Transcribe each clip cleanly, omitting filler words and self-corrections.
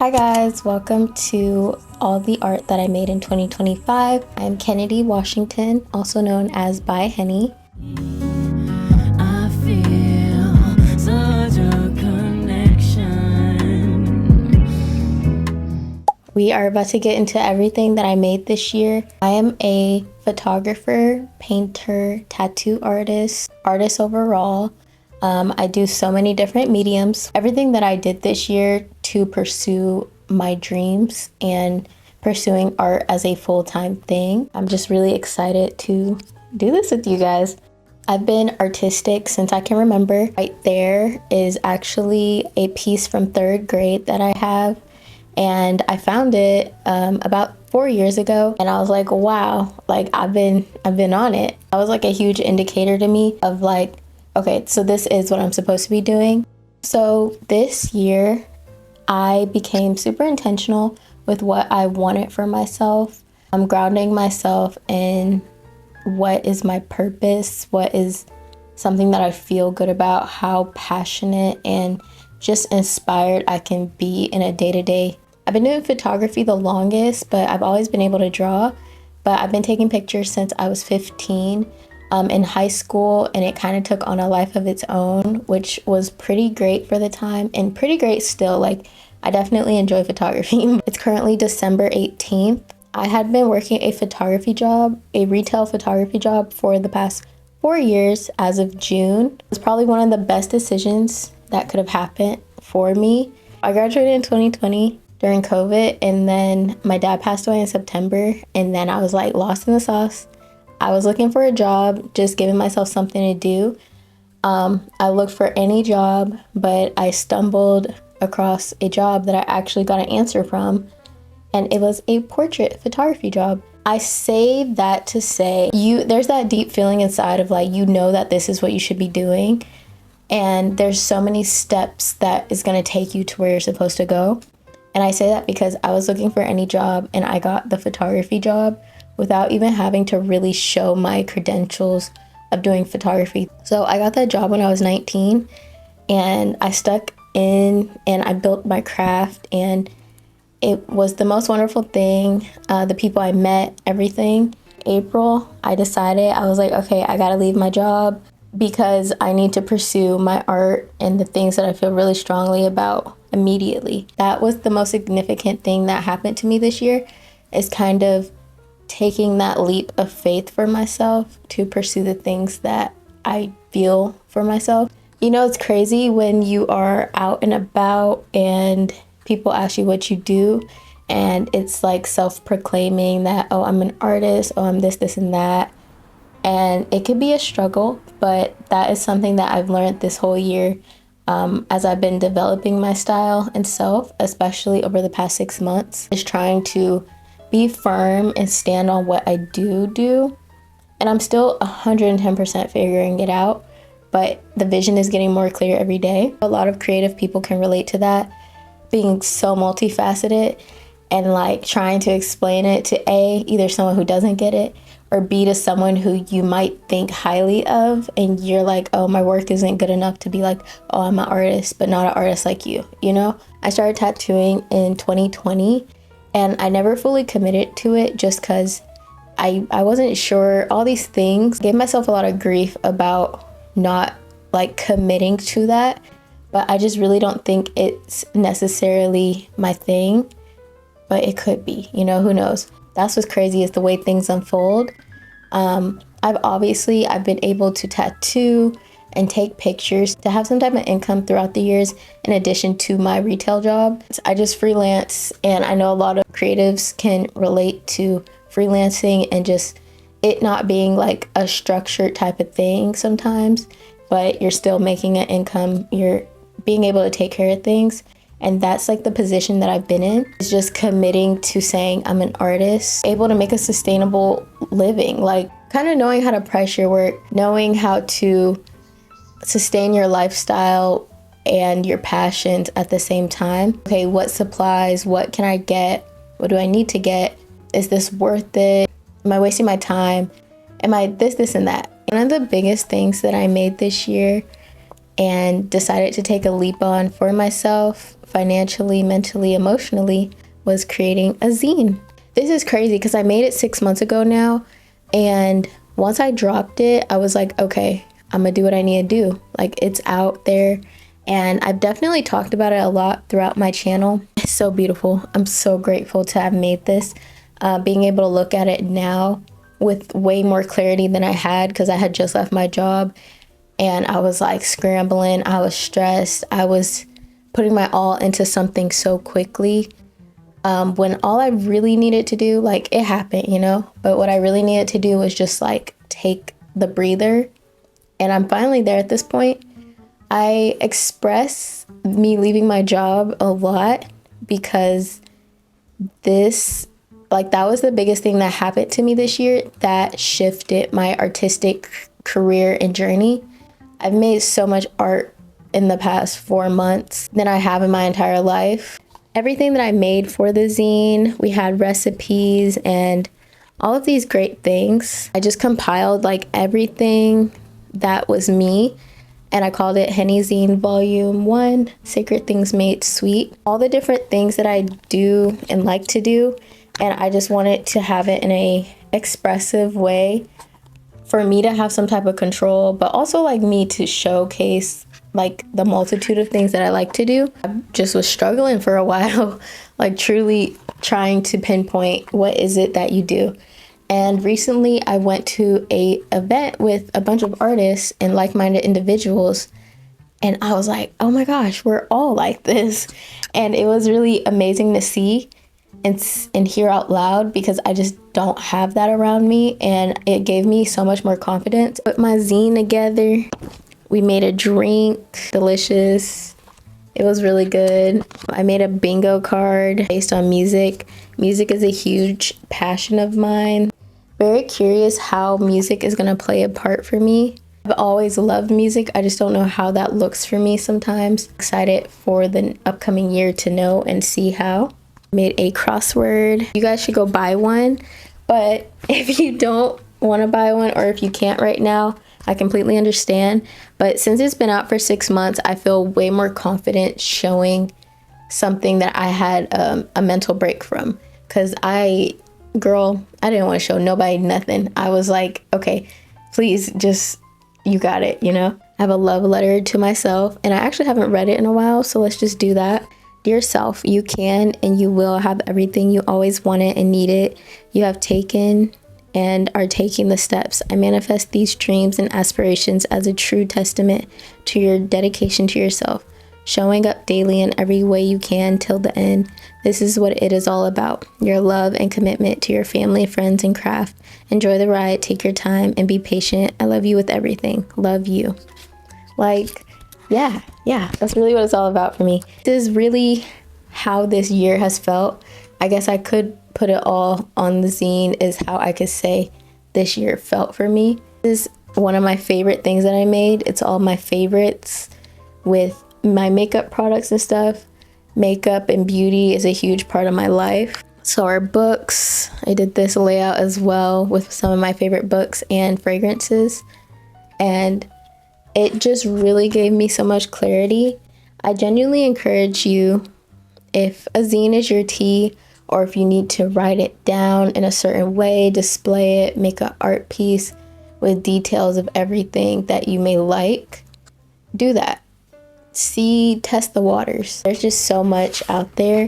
Hi guys, welcome to all the art that I made in 2025. I'm Kennedy Washington, also known as By Henny. I feel such a connection. We are about to get into everything that I made this year. I am a photographer, painter, tattoo artist overall. I do so many different mediums. Everything that I did this year to pursue my dreams and pursuing art as a full-time thing. I'm just really excited to do this with you guys. I've been artistic since I can remember. Right there is actually a piece from third grade that I have, and I found it about 4 years ago, and I was like, wow, like I've been on it. That was like a huge indicator to me of like, okay, so this is what I'm supposed to be doing. So this year, I became super intentional with what I wanted for myself. I'm grounding myself in what is my purpose, what is something that I feel good about, how passionate and just inspired I can be in a day-to-day. I've been doing photography the longest, but I've always been able to draw. But I've been taking pictures since I was 15 in high school, and it kind of took on a life of its own, which was pretty great for the time and pretty great still. Like, I definitely enjoy photography. It's currently December 18th. I had been working a photography job, a retail photography job for the past 4 years as of June. It was probably one of the best decisions that could have happened for me. I graduated in 2020 during COVID, and then my dad passed away in September, and then I was like lost in the sauce. I was looking for a job, just giving myself something to do. I looked for any job, but I stumbled across a job that I actually got an answer from, and it was a portrait photography job. I say that to say there's that deep feeling inside of like, you know that this is what you should be doing, and there's so many steps that is going to take you to where you're supposed to go. And I say that because I was looking for any job and I got the photography job without even having to really show my credentials of doing photography. So I got that job when I was 19, and I stuck in and I built my craft, and it was the most wonderful thing. The people I met, everything. April, I decided, I was like, okay, I gotta leave my job because I need to pursue my art and the things that I feel really strongly about immediately. That was the most significant thing that happened to me this year, is kind of taking that leap of faith for myself to pursue the things that I feel for myself. You know, it's crazy when you are out and about and people ask you what you do, and it's like self-proclaiming that, oh, I'm an artist, oh, I'm this, this, and that. And it could be a struggle, but that is something that I've learned this whole year as I've been developing my style and self, especially over the past 6 months, is trying to be firm and stand on what I do. And I'm still 110% figuring it out, but the vision is getting more clear every day. A lot of creative people can relate to that, being so multifaceted and like trying to explain it to either someone who doesn't get it, or B, to someone who you might think highly of, and you're like, oh, my work isn't good enough to be like, oh, I'm an artist, but not an artist like you know? I started tattooing in 2020, and I never fully committed to it just because I wasn't sure. All these things gave myself a lot of grief about not like committing to that, but I just really don't think it's necessarily my thing, but it could be, you know, who knows? That's what's crazy, is the way things unfold. I've been able to tattoo and take pictures to have some type of income throughout the years in addition to my retail job. I just freelance, and I know a lot of creatives can relate to freelancing and just it not being like a structured type of thing sometimes, but you're still making an income, you're being able to take care of things. And that's like the position that I've been in, is just committing to saying I'm an artist, able to make a sustainable living, like kind of knowing how to price your work, knowing how to sustain your lifestyle and your passions at the same time. Okay, what supplies, what can I get? What do I need to get? Is this worth it? Am I wasting my time? Am I this, and that? One of the biggest things that I made this year, and decided to take a leap on for myself financially, mentally, emotionally, was creating a zine. This is crazy because I made it 6 months ago now, and once I dropped it, I was like, okay, I'm gonna do what I need to do. Like, it's out there, and I've definitely talked about it a lot throughout my channel. It's so beautiful. I'm so grateful to have made this. Being able to look at it now with way more clarity than I had, because I had just left my job and I was like scrambling, I was stressed, I was putting my all into something so quickly, when all I really needed to do, like, it happened, you know, but what I really needed to do was just like take the breather, and I'm finally there at this point. I express me leaving my job a lot because that was the biggest thing that happened to me this year that shifted my artistic career and journey. I've made so much art in the past 4 months than I have in my entire life. Everything that I made for the zine, we had recipes and all of these great things. I just compiled like everything that was me, and I called it Henny Zine Volume 1, Sacred Things Made Sweet. All the different things that I do and like to do, and I just wanted to have it in a expressive way for me to have some type of control, but also like me to showcase like the multitude of things that I like to do. I just was struggling for a while, like truly trying to pinpoint what is it that you do. And recently I went to a event with a bunch of artists and like-minded individuals, and I was like, oh my gosh, we're all like this. And it was really amazing to see and hear out loud, because I just don't have that around me, and it gave me so much more confidence. Put my zine together, we made a drink, delicious. It was really good. I made a bingo card based on music. Music is a huge passion of mine. Very curious how music is gonna play a part for me. I've always loved music, I just don't know how that looks for me sometimes. Excited for the upcoming year to know and see how. Made a crossword. You guys should go buy one, but if you don't want to buy one, or if you can't right now, I completely understand. But since it's been out for 6 months, I feel way more confident showing something that I had a mental break from, because I didn't want to show nobody nothing. I was like, okay, please, just, you got it, you know. I have a love letter to myself, and I actually haven't read it in a while, so let's just do that. Dear self, you can and you will have everything you always wanted and needed. You have taken and are taking the steps. I manifest these dreams and aspirations as a true testament to your dedication to yourself, showing up daily in every way you can till the end. This is what it is all about. Your love and commitment to your family, friends, and craft. Enjoy the ride, take your time, and be patient. I love you with everything. Love you. Like, yeah, that's really what it's all about for me. This is really how this year has felt. I guess I could put it all on the zine, is how I could say this year felt for me. This is one of my favorite things that I made. It's all my favorites with my makeup products and stuff. Makeup and beauty is a huge part of my life. So our books, I did this layout as well with some of my favorite books and fragrances. And it just really gave me so much clarity. I genuinely encourage you, if a zine is your tea, or if you need to write it down in a certain way, display it, make an art piece with details of everything that you may like, do that. Test the waters. There's just so much out there,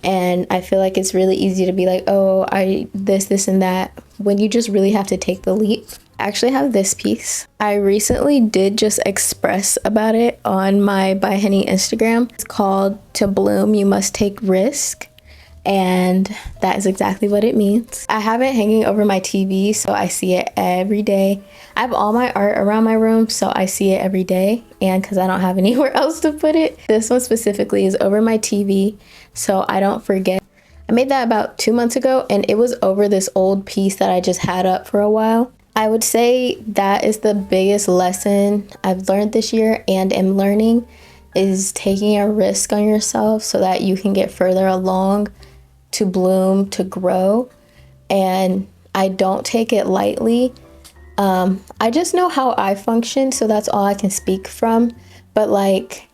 and I feel like it's really easy to be like, oh, this and that, when you just really have to take the leap. I actually have this piece. I recently did just express about it on my By Henny Instagram. It's called To Bloom You Must Take Risk, and that is exactly what it means. I have it hanging over my TV, so I see it every day. I have all my art around my room, so I see it every day, and because I don't have anywhere else to put it, this one specifically is over my TV, so I don't forget. I made that about 2 months ago, and it was over this old piece that I just had up for a while. I would say that is the biggest lesson I've learned this year and am learning, is taking a risk on yourself so that you can get further along, to bloom, to grow. And I don't take it lightly. I just know how I function, so that's all I can speak from. But like,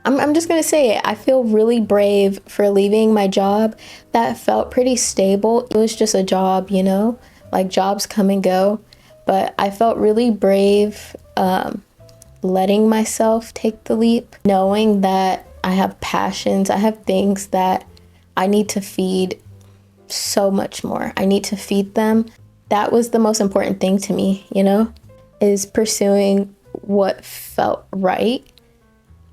I'm just gonna say it. I feel really brave for leaving my job that felt pretty stable. It was just a job, you know, like jobs come and go. But I felt really brave letting myself take the leap, knowing that I have passions, I have things that I need to feed so much more. I need to feed them. That was the most important thing to me, you know, is pursuing what felt right.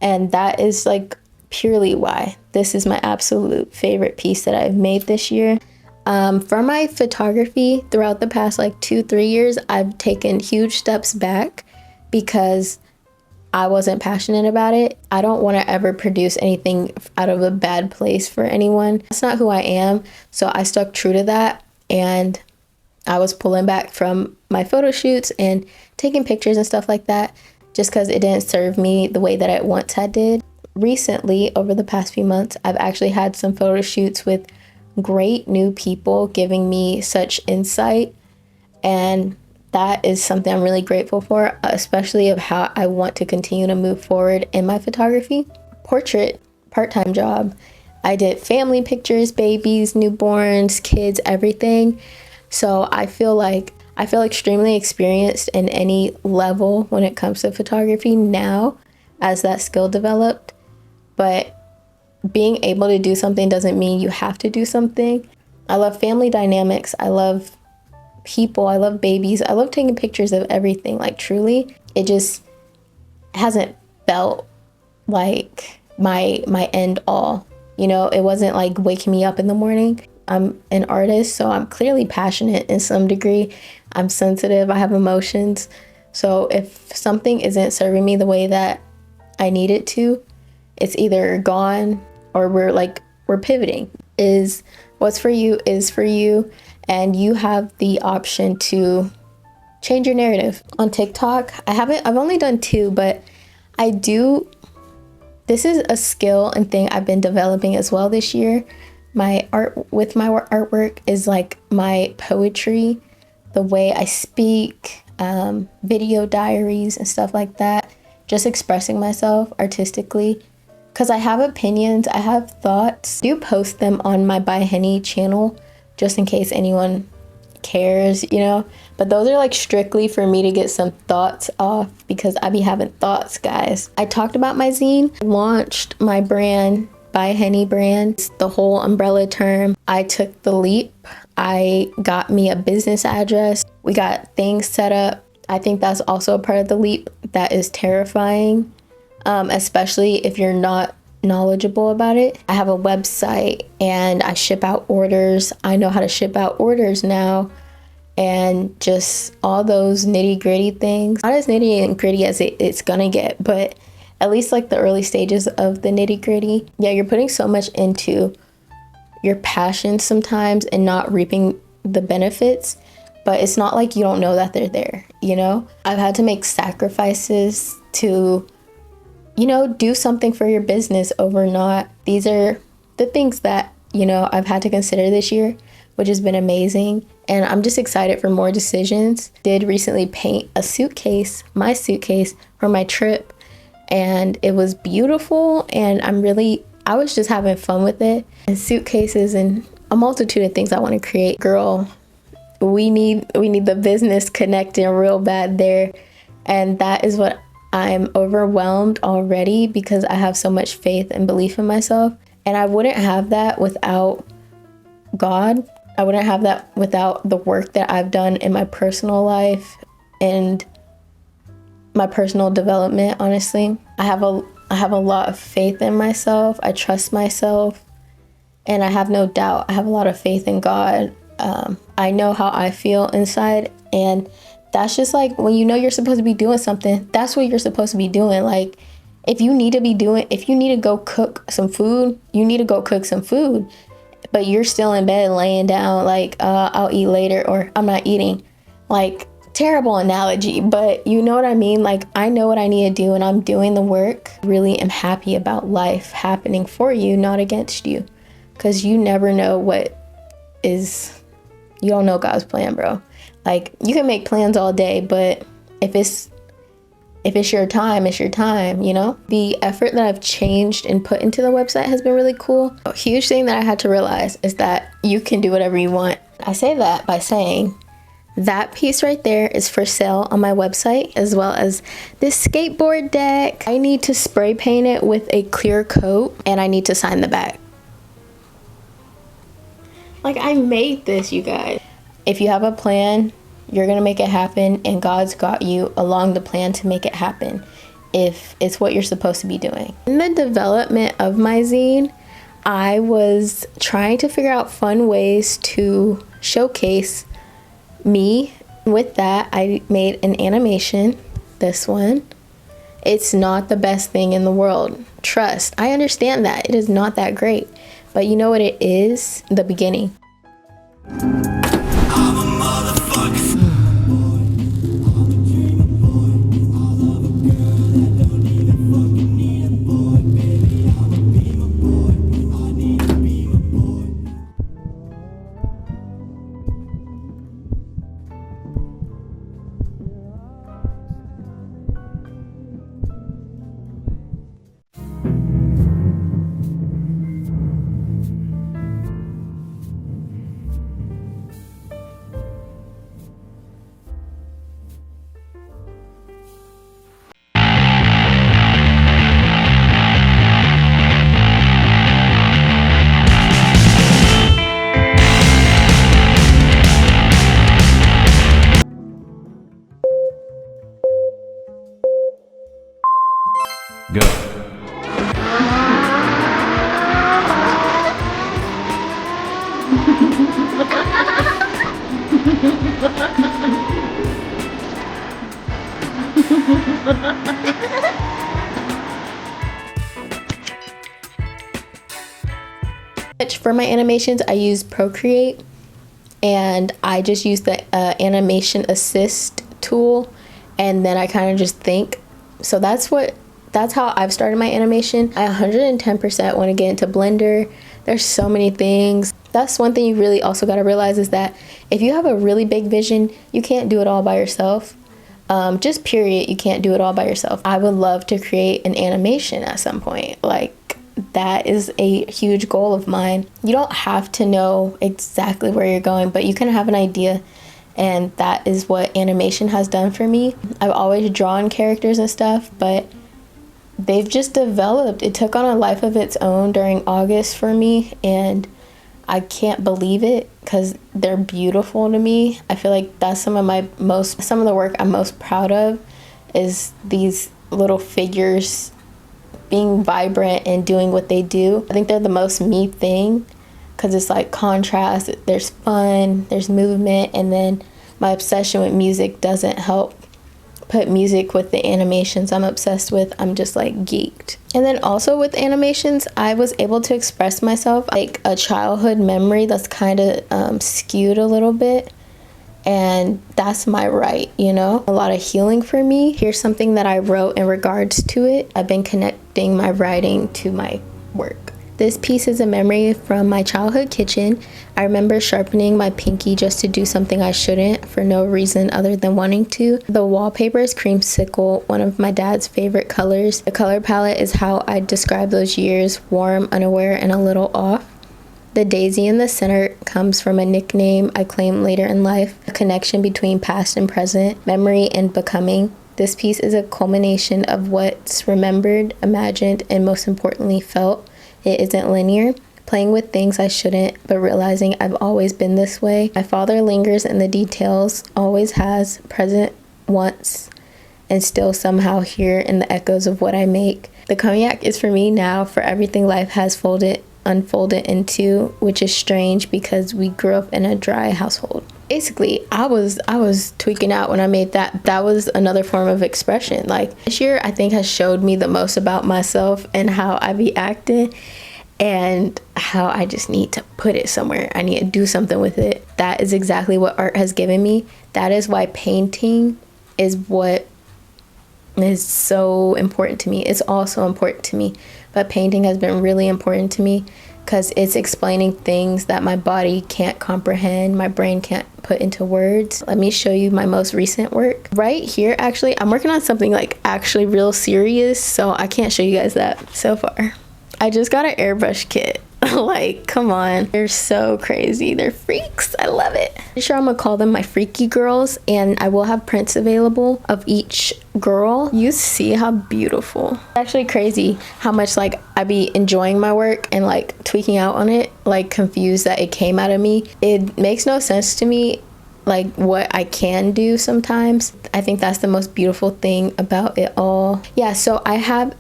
And that is like purely why this is my absolute favorite piece that I've made this year. For my photography throughout the past like 2-3 years, I've taken huge steps back because I wasn't passionate about it. I don't want to ever produce anything out of a bad place for anyone. That's not who I am. So I stuck true to that. And I was pulling back from my photo shoots and taking pictures and stuff like that just because it didn't serve me the way that it once had did. Recently, over the past few months, I've actually had some photo shoots with great new people giving me such insight, and that is something I'm really grateful for, especially of how I want to continue to move forward in my photography. Portrait, part-time job. I did family pictures, babies, newborns, kids, everything. So I feel extremely experienced in any level when it comes to photography now as that skill developed. But being able to do something doesn't mean you have to do something. I love family dynamics. I love people. I love babies. I love taking pictures of everything. Like truly, it just hasn't felt like my end all. You know, it wasn't like waking me up in the morning. I'm an artist, so I'm clearly passionate in some degree. I'm sensitive. I have emotions. So if something isn't serving me the way that I need it to, it's either gone or we're pivoting. Is what's for you is for you, and you have the option to change your narrative. On TikTok, I've only done 2, but this is a skill and thing I've been developing as well this year. My artwork is like my poetry, the way I speak, video diaries and stuff like that, just expressing myself artistically. Because I have opinions, I have thoughts. I do post them on my By Henny channel, just in case anyone cares, you know. But those are like strictly for me to get some thoughts off, because I be having thoughts, guys. I talked about my zine, launched my brand, By Henny brand, the whole umbrella term. I took the leap. I got me a business address. We got things set up. I think that's also a part of the leap that is terrifying. Especially if you're not knowledgeable about it. I have a website and I ship out orders. I know how to ship out orders now, and just all those nitty gritty things. Not as nitty and gritty as it's gonna get, but at least like the early stages of the nitty gritty. Yeah, you're putting so much into your passion sometimes and not reaping the benefits, but it's not like you don't know that they're there, you know? I've had to make sacrifices to, you know, do something for your business over not. These are the things that, you know, I've had to consider this year, which has been amazing. And I'm just excited for more decisions. Did recently paint a suitcase, my suitcase, for my trip. And it was beautiful. And I was just having fun with it. And suitcases and a multitude of things I want to create. Girl, we need the business connecting real bad there. And that is what I'm overwhelmed already, because I have so much faith and belief in myself. And I wouldn't have that without God. I wouldn't have that without the work that I've done in my personal life and my personal development, honestly. I have a lot of faith in myself. I trust myself. And I have no doubt. I have a lot of faith in God. I know how I feel inside, and that's just like when you know you're supposed to be doing something, that's what you're supposed to be doing. Like if you need to go cook some food, you need to go cook some food, but you're still in bed laying down like, I'll eat later, or I'm not eating. Like, terrible analogy, but you know what I mean? Like, I know what I need to do and I'm doing the work. Really am happy about life happening for you, not against you, because you never know you don't know God's plan, bro. Like, you can make plans all day, but if it's if it's your time, it's your time, you know? The effort that I've changed and put into the website has been really cool. A huge thing that I had to realize is that you can do whatever you want. I say that by saying that piece right there is for sale on my website, as well as this skateboard deck. I need to spray paint it with a clear coat, and I need to sign the back. Like, I made this, you guys. If you have a plan, you're gonna make it happen, and God's got you along the plan to make it happen if it's what you're supposed to be doing. In the development of my zine, I was trying to figure out fun ways to showcase me. With that, I made an animation, this one. It's not the best thing in the world. Trust, I understand that. It is not that great. But you know what it is? The beginning. Go. For my animations, I use Procreate, and I just use the animation assist tool, and then I kind of just think. So that's how I've started my animation. I 110% want to get into Blender. There's so many things. That's one thing you really also got to realize, is that if you have a really big vision, you can't do it all by yourself. Just period, you can't do it all by yourself. I would love to create an animation at some point. Like, that is a huge goal of mine. You don't have to know exactly where you're going, but you can have an idea, and that is what animation has done for me. I've always drawn characters and stuff, but they've just developed. It took on a life of its own during August for me, and I can't believe it because they're beautiful to me. I feel like that's some of the work I'm most proud of, is these little figures being vibrant and doing what they do. I think they're the most me thing because it's like contrast, there's fun, there's movement, and then my obsession with music doesn't help put music with the animations I'm obsessed with. I'm just like geeked. And then also with animations, I was able to express myself like a childhood memory that's kind of skewed a little bit. And that's my right, you know? A lot of healing for me. Here's something that I wrote in regards to it. I've been connecting my writing to my work. This piece is a memory from my childhood kitchen. I remember sharpening my pinky just to do something I shouldn't for no reason other than wanting to. The wallpaper is creamsicle, one of my dad's favorite colors. The color palette is how I describe those years: warm, unaware, and a little off. The daisy in the center comes from a nickname I claimed later in life, a connection between past and present, memory and becoming. This piece is a culmination of what's remembered, imagined, and most importantly felt. It isn't linear, playing with things I shouldn't, but realizing I've always been this way. My father lingers in the details, always has, present once, and still somehow here in the echoes of what I make. The cognac is for me now, for everything life has unfolded into, which is strange because we grew up in a dry household. Basically, I was tweaking out when I made that. That was another form of expression. Like, this year I think has showed me the most about myself and how I be acting, and how I just need to put it somewhere. I need to do something with it. That is exactly what art has given me. That is why painting is what is so important to me. It's also important to me, but painting has been really important to me. because it's explaining things that my body can't comprehend, my brain can't put into words. Let me show you my most recent work. Right here, actually, I'm working on something like actually real serious, so I can't show you guys that so far. I just got an airbrush kit. Like, come on. They're so crazy. They're freaks. I love it. I'm sure I'm gonna call them my freaky girls, and I will have prints available of each girl. You see how beautiful. It's actually crazy how much like I be enjoying my work and like tweaking out on it, like confused that it came out of me. It makes no sense to me, like what I can do sometimes. I think that's the most beautiful thing about it all. Yeah, so I have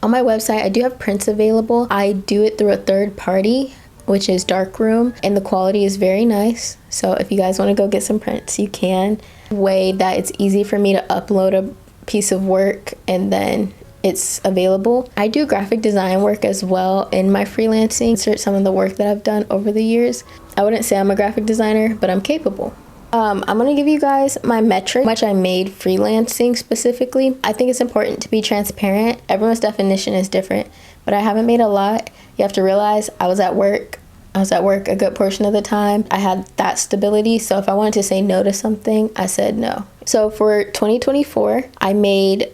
on my website, I do have prints available. I do it through a third party, which is Darkroom, and the quality is very nice. So if you guys want to go get some prints, you can. Way that it's easy for me to upload a piece of work and then it's available. I do graphic design work as well in my freelancing. Insert some of the work that I've done over the years. I wouldn't say I'm a graphic designer, but I'm capable. I'm gonna give you guys my metric, how much I made freelancing specifically. I think it's important to be transparent. Everyone's definition is different, but I haven't made a lot. You have to realize I was at work a good portion of the time. I had that stability, so if I wanted to say no to something, I said no. So for 2024, I made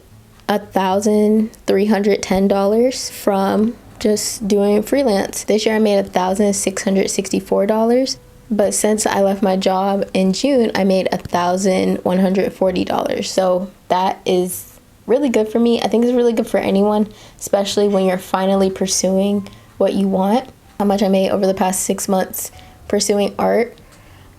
$1,310 from just doing freelance. This year I made $1,664. But since I left my job in June, I made $1,140. So that is really good for me. I think it's really good for anyone, especially when you're finally pursuing what you want. How much I made over the past 6 months pursuing art.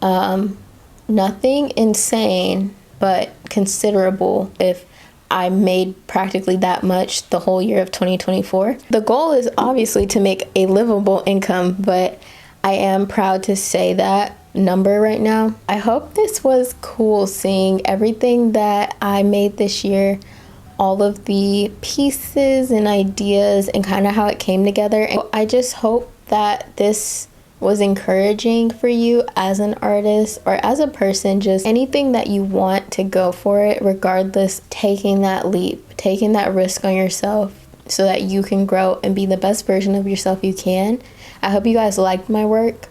Nothing insane, but considerable if I made practically that much the whole year of 2024. The goal is obviously to make a livable income, but I am proud to say that number right now. I hope this was cool seeing everything that I made this year, all of the pieces and ideas and kind of how it came together. And I just hope that this was encouraging for you as an artist or as a person, just anything that you want to go for it, regardless, taking that leap, taking that risk on yourself so that you can grow and be the best version of yourself you can. I hope you guys liked my work.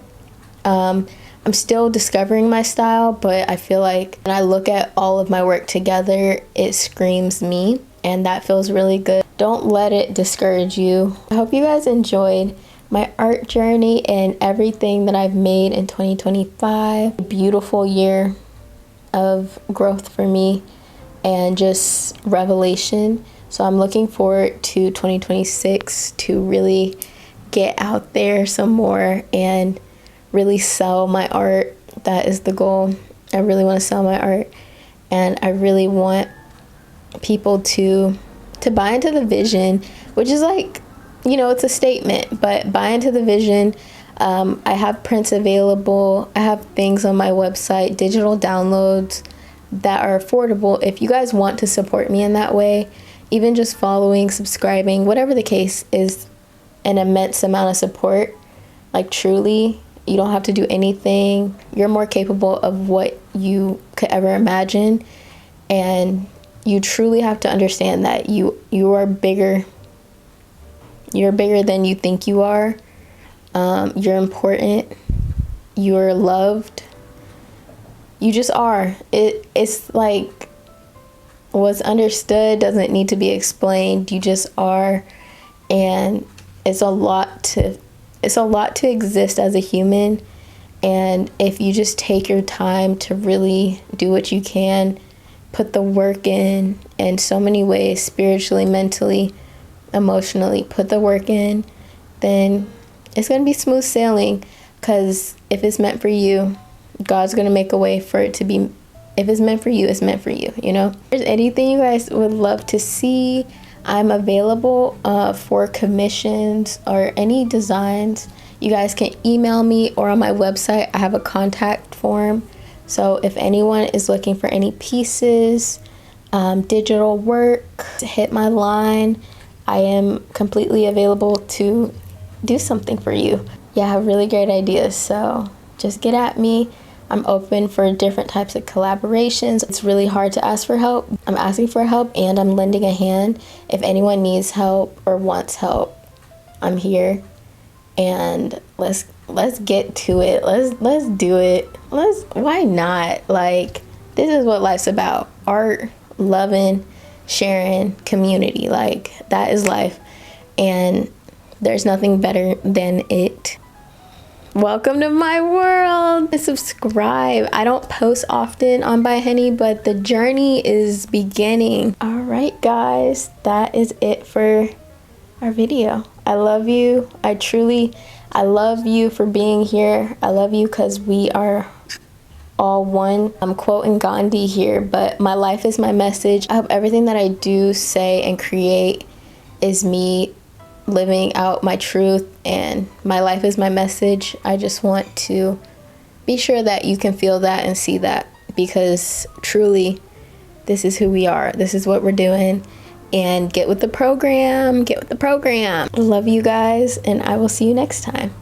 I'm still discovering my style, but I feel like when I look at all of my work together, it screams me, and that feels really good. Don't let it discourage you. I hope you guys enjoyed my art journey and everything that I've made in 2025. A beautiful year of growth for me and just revelation. So I'm looking forward to 2026 to really get out there some more and really sell my art. That is the goal. I really want to sell my art, and I really want people to buy into the vision, which is like, you know, it's a statement, but buy into the vision. I have prints available. I have things on my website, digital downloads that are affordable. If you guys want to support me in that way, even just following, subscribing, whatever the case, is an immense amount of support. Like, truly, you don't have to do anything. You're more capable of what you could ever imagine, and you truly have to understand that you are bigger. You're bigger than you think you are. You're important. You're loved. You just are. It's like what's understood doesn't need to be explained. You just are, and it's a lot to exist as a human. And if you just take your time to really do what you can, put the work in so many ways, spiritually, mentally, emotionally, put the work in, then it's going to be smooth sailing. Because if it's meant for you, God's going to make a way for it to be. If it's meant for you, it's meant for you, you know? If there's anything you guys would love to see, I'm available for commissions or any designs. You guys can email me, or on my website, I have a contact form. So if anyone is looking for any pieces, digital work, hit my line. I am completely available to do something for you. Yeah, I have really great ideas, so just get at me. I'm open for different types of collaborations. It's really hard to ask for help. I'm asking for help, and I'm lending a hand. If anyone needs help or wants help, I'm here. and let's get to it. Let's do it. Why not? Like, this is what life's about. Art, loving, sharing, community. Like, that is life. And there's nothing better than it. Welcome to my world. Subscribe. I don't post often on By Henny, but the journey is beginning. All right, guys, that is it for our video. I love you. I love you for being here. I love you because we are all one. I'm quoting Gandhi here, but my life is my message. I hope everything that I do, say, and create is me living out my truth, and my life is my message. I just want to be sure that you can feel that and see that, because truly this is who we are. This is what we're doing, and get with the program. Love you guys, and I will see you next time.